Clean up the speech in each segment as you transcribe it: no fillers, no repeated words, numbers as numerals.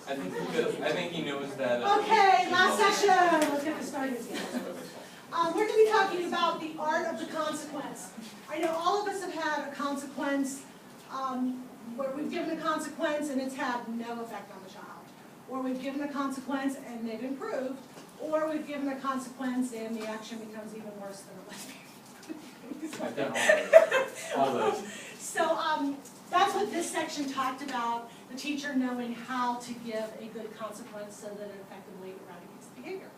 I think he knows that. Okay, last session. Let's get this started again. We're going to be talking about the art of the consequence. I know all of us have had a consequence where we've given a consequence and it's had no effect on the child. Or we've given a consequence and they've improved. Or we've given a consequence and the action becomes even worse than it was. I've done all those. So that's what this section talked about, the teacher knowing how to give a good consequence so that it effectively eradicates the behavior.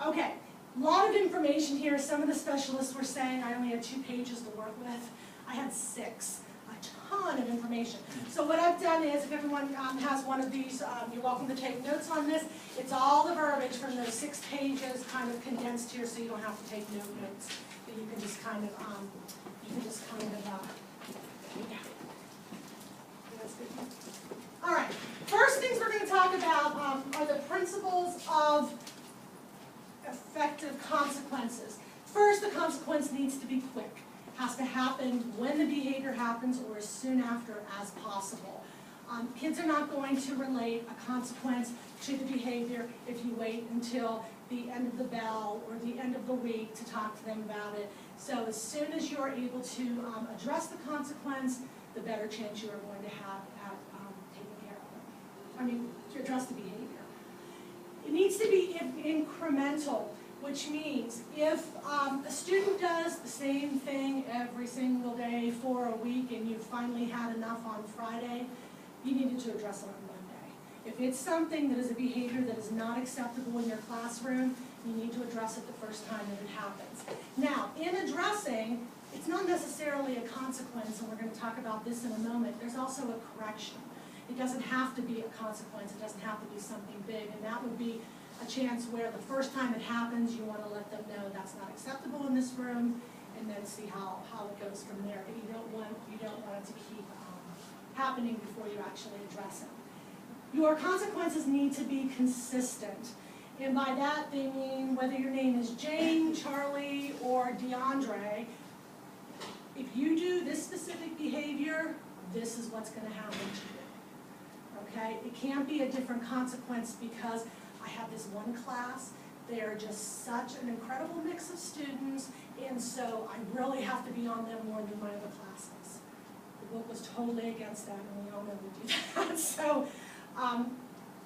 Okay, a lot of information here. Some of the specialists were saying I only had 2 pages to work with. I had 6. A ton of information. So what I've done is, if everyone has one of these, you're welcome to take notes on this. It's all the verbiage from those 6 pages kind of condensed here, so you don't have to take notes. But you can just kind of, all right. First things we're going to talk about are the principles of effective consequences. First, the consequence needs to be quick. Has to happen when the behavior happens or as soon after as possible. Kids are not going to relate a consequence to the behavior if you wait until the end of the bell or the end of the week to talk to them about it. So as soon as you are able to address the consequence, the better chance you are going to have at taking care of them. I mean, to address the behavior. It needs to be incremental, which means if a student does the same thing every single day for a week and you've finally had enough on Friday, you needed to address it on Monday. If it's something that is a behavior that is not acceptable in your classroom, you need to address it the first time that it happens. Now, in addressing, it's not necessarily a consequence, and we're going to talk about this in a moment. There's also a correction. It doesn't have to be a consequence. It doesn't have to be something big, and that would be a chance where the first time it happens, you want to let them know that's not acceptable in this room, and then see how it goes from there. But you don't want it to keep happening before you actually address it. Your consequences need to be consistent. And by that, they mean whether your name is Jane, Charlie, or DeAndre, if you do this specific behavior, this is what's going to happen to you. Okay? It can't be a different consequence because I have this one class. They are just such an incredible mix of students, and so I really have to be on them more than my other classes. The book was totally against that, and we all know we do that. So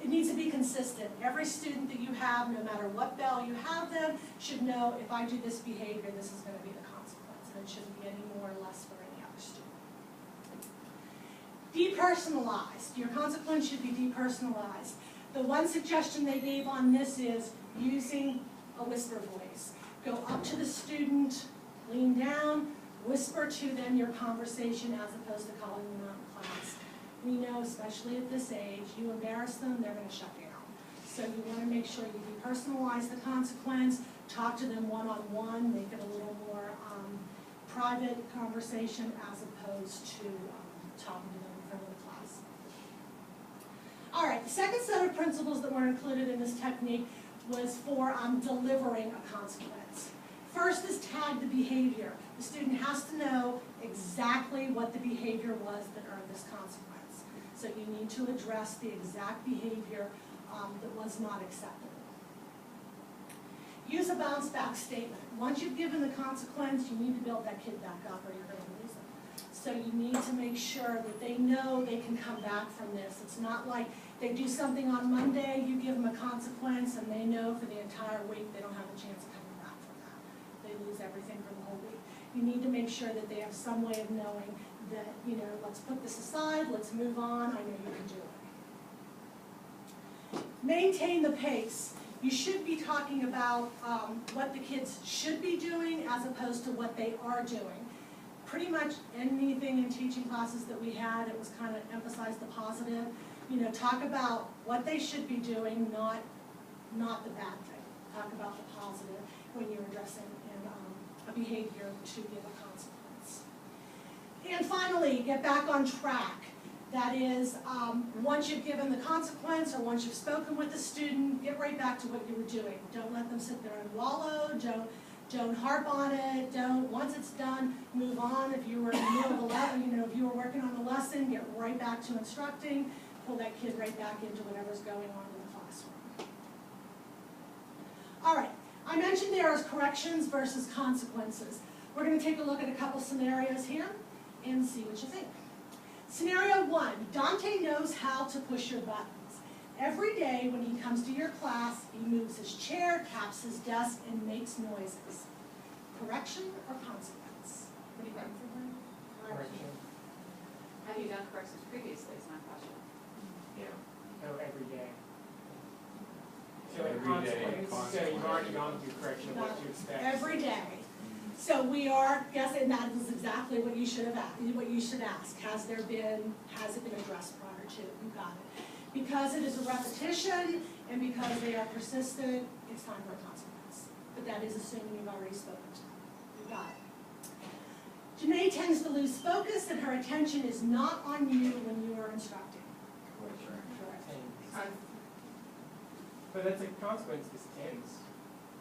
it needs to be consistent. Every student that you have, no matter what bell you have them, should know if I do this behavior, this is going to be the consequence, and it shouldn't be any more or less for any other student. Depersonalized. Your consequence should be depersonalized. The one suggestion they gave on this is using a whisper voice. Go up to the student, lean down, whisper to them your conversation as opposed to calling them out in class. We know, especially at this age, you embarrass them, they're going to shut down. So you want to make sure you depersonalize the consequence, talk to them one-on-one, make it a little more private conversation as opposed to talking to them in front of the class. All right, the second set of principles that were included in this technique was for delivering a consequence. First is tag the behavior. The student has to know exactly what the behavior was that earned this consequence. So you need to address the exact behavior that was not acceptable. Use a bounce back statement. Once you've given the consequence, you need to build that kid back up or you're going to lose them. So you need to make sure that they know they can come back from this. It's not like they do something on Monday, you give them a consequence, and they know for the entire week they don't have a chance of coming back from that. They lose everything for the whole week. You need to make sure that they have some way of knowing that, you know, let's put this aside, let's move on, I know you can do it. Maintain the pace. You should be talking about what the kids should be doing as opposed to what they are doing. Pretty much anything in teaching classes that we had, it was kind of emphasize the positive. You know, talk about what they should be doing, not the bad thing. Talk about the positive when you're addressing a behavior to give a consequence. And finally, get back on track. That is, once you've given the consequence or once you've spoken with the student, get right back to what you were doing. Don't let them sit there and wallow. Don't harp on it. Once it's done, move on. If you were in the middle of a lesson, if you were working on a lesson, get right back to instructing. pull that kid right back into whatever's going on in the classroom. All right, I mentioned there is corrections versus consequences. We're going to take a look at a couple scenarios here and see what you think. Scenario 1, Dante knows how to push your buttons. Every day when he comes to your class, he moves his chair, taps his desk, and makes noises. Correction or consequence? What do you think? Correction. Have you done corrections previously, is my question. Yeah. Oh, every day. So Every day, consequence, so you've already gone through correction, what to expect. Every day. So we are guessing that is exactly what you should have asked, what you should ask. Has it been addressed prior to? You got it. Because it is a repetition and because they are persistent, it's time for a consequence. But that is assuming you've already spoken to them. You got it. Janae tends to lose focus and her attention is not on you when you are instructing. Correct. But that's a consequence, this tends.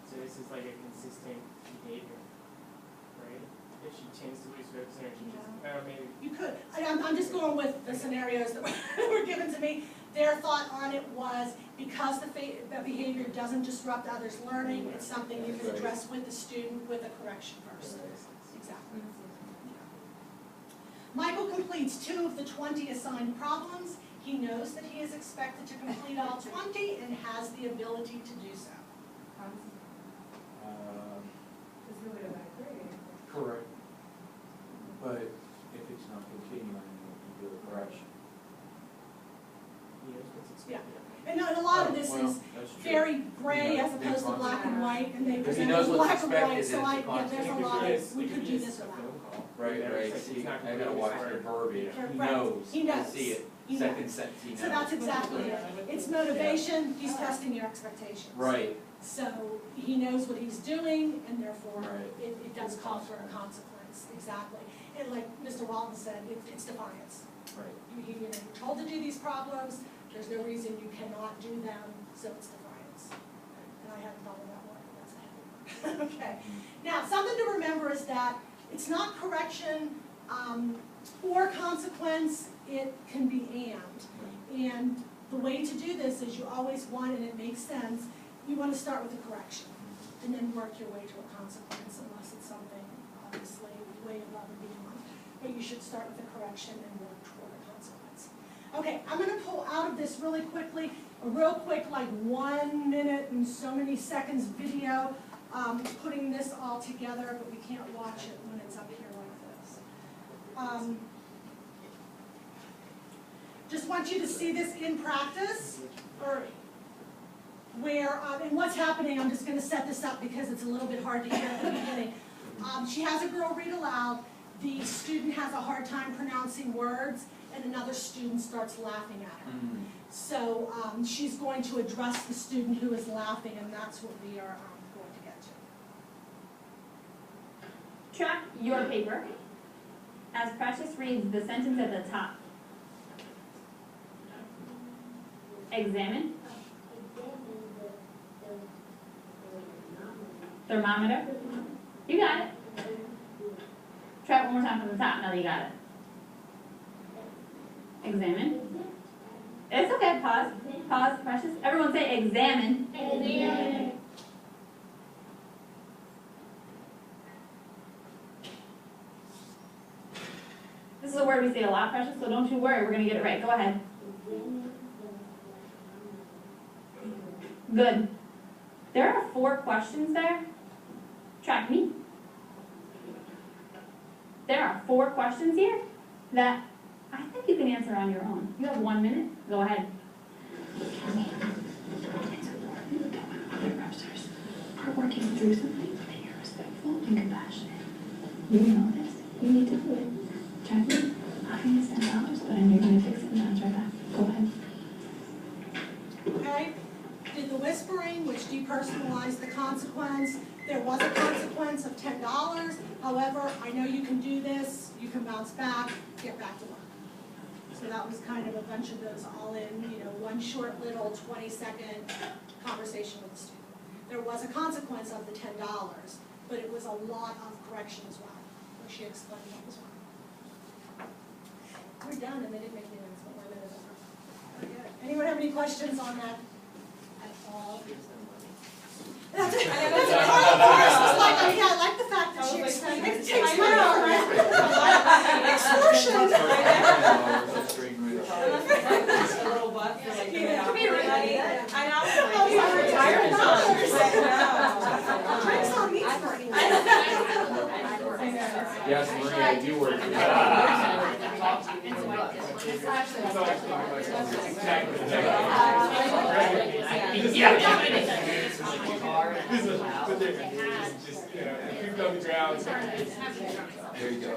So this is like a consistent behavior, right? If she tends to lose focus and she just, maybe. You could. I'm just going with the scenarios that were given to me. Their thought on it was because the behavior doesn't disrupt others' learning, it's something you can address with the student with a correction person. Exactly. Michael completes 2 of the 20 assigned problems. He knows that he is expected to complete all 20 and has the ability to do so. Correct. But if it's not continuing, you do a correction. He knows what's expected. And a lot of this Well, is that's true. very gray Yeah, as opposed to big black and white, and they If he present knows it what's black and white, expected, so it's a there's a consequence. lot of, we It could be do just this a or that. phone call. Right, Yeah, right, it's like see, he's not I gotta watch completely the verbiage, Right. he knows, He knows. I see it, He second knows. sentence, he knows. So that's exactly it. It's motivation, he's testing your expectations. Right, So he knows what he's doing, and therefore Right. it does call for a consequence, exactly. And like Mr. Walton said, it's defiance. right. You're told to do these problems, there's no reason you cannot do them, so it's defiance. And I hadn't thought of that word, that's a heavy word. Okay. Now, something to remember is that it's not correction or consequence, it can be and. And the way to do this is you always want, and it makes sense, you want to start with a correction and then work your way to a consequence unless it's something obviously way above and beyond. But you should start with a correction and work toward a consequence. Okay, I'm going to pull out of this really quickly, a real quick like 1 minute and so many seconds video putting this all together, but we can't watch it when it's up here like this. Just want you to see this in practice, or where, and what's happening, I'm just going to set this up because it's a little bit hard to hear at the beginning. She has a girl read aloud, the student has a hard time pronouncing words, and another student starts laughing at her. So she's going to address the student who is laughing, and that's what we are going to get to. Track your paper as Precious reads the sentence at the top. Examine. Thermometer. You got it. Try it one more time from the top. Now that you got it. Examine. It's okay. Pause. Pause, Precious. Everyone say examine. Examine. This is a word we say a lot, Precious, so don't you worry. We're going to get it right. Go ahead. Good. There are 4 questions there. Track me. There are 4 questions here that I think you can answer on your own. You have 1 minute. Go ahead. It's important that when other professors are working through something, that you're respectful and compassionate. You know this. You need to do it. Track me. I'll give you $10, but I know you're going to fix it and I'll try back. Go ahead. Okay? Did the whispering, which depersonalized the consequence. There was a consequence of $10. However, I know you can do this. You can bounce back, get back to work. So that was kind of a bunch of those all in, one short little 20-second conversation with the student. There was a consequence of the $10, but it was a lot of correction as well, where she explained what was wrong. We're done, and they didn't make the announcement. We're a minute over. have any questions on that at all? That's it. That's a Carl Morris was like, oh, yeah, I like the fact that she explained it takes money, right? Extortion. Come here, everybody. I know. Oh, yeah, retirement dollars. I know. Drinks on me, Bernie. Yes, Maria, I do work. Just, you know, pooped on the ground. There you go.